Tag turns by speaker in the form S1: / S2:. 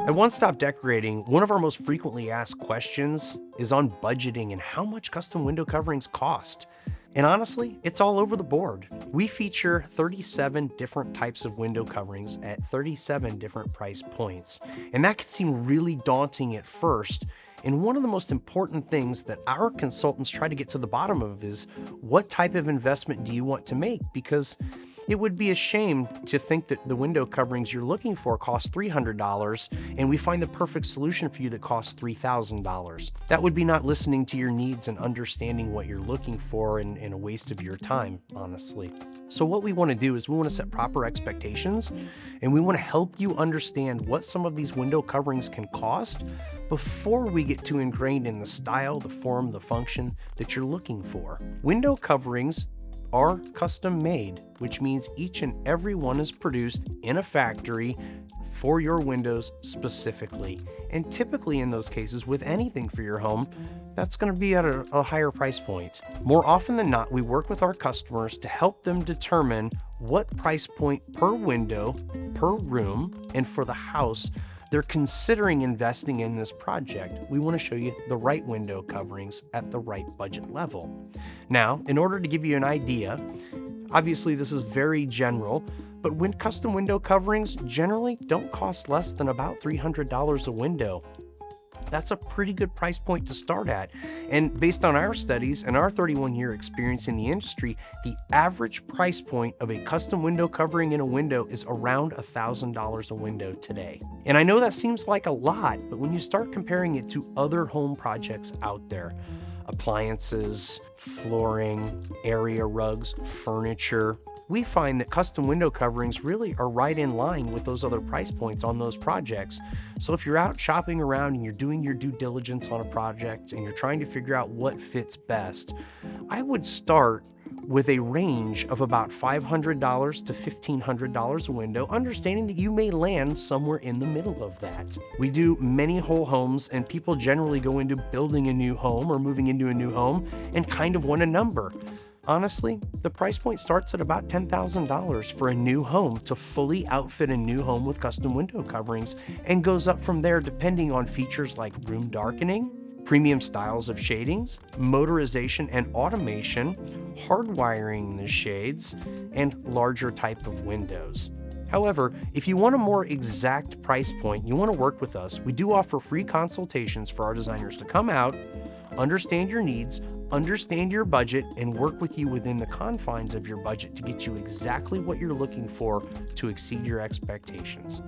S1: At One Stop Decorating, one of our most frequently asked questions is on budgeting and how much custom window coverings cost. And honestly, it's all over the board. We feature 37 different types of window coverings at 37 different price points. And that can seem really daunting at first. And one of the most important things that our consultants try to get to the bottom of is, what type of investment do you want to make? Because it would be a shame to think that the window coverings you're looking for cost $300 and we find the perfect solution for you that costs $3,000. That would be not listening to your needs and understanding what you're looking for, and a waste of your time, honestly. So what we want to do is we want to set proper expectations, and we want to help you understand what some of these window coverings can cost before we get too ingrained in the style, the form, the function that you're looking for. Window coverings are custom made, which means each and every one is produced in a factory for your windows specifically. And typically in those cases, with anything for your home, that's going to be at a higher price point. More often than not, we work with our customers to help them determine what price point per window, per room, and for the house they're considering investing in this project. We want to show you the right window coverings at the right budget level. Now, in order to give you an idea, obviously this is very general, but custom window coverings generally don't cost less than about $300 a window. That's a pretty good price point to start at. And based on our studies and our 31-year experience in the industry, the average price point of a custom window covering in a window is around $1,000 a window today. And I know that seems like a lot, but when you start comparing it to other home projects out there, appliances, flooring, area rugs, furniture, we find that custom window coverings really are right in line with those other price points on those projects. So if you're out shopping around and you're doing your due diligence on a project and you're trying to figure out what fits best, I would start with a range of about $500 to $1,500 a window, understanding that you may land somewhere in the middle of that. We do many whole homes, and people generally go into building a new home or moving into a new home and kind of want a number. Honestly, the price point starts at about $10,000 for a new home to fully outfit a new home with custom window coverings, and goes up from there depending on features like room darkening, premium styles of shadings, motorization and automation, hardwiring the shades, and larger type of windows. However, if you want a more exact price point, you want to work with us, we do offer free consultations for our designers to come out, understand your needs, understand your budget, and work with you within the confines of your budget to get you exactly what you're looking for to exceed your expectations.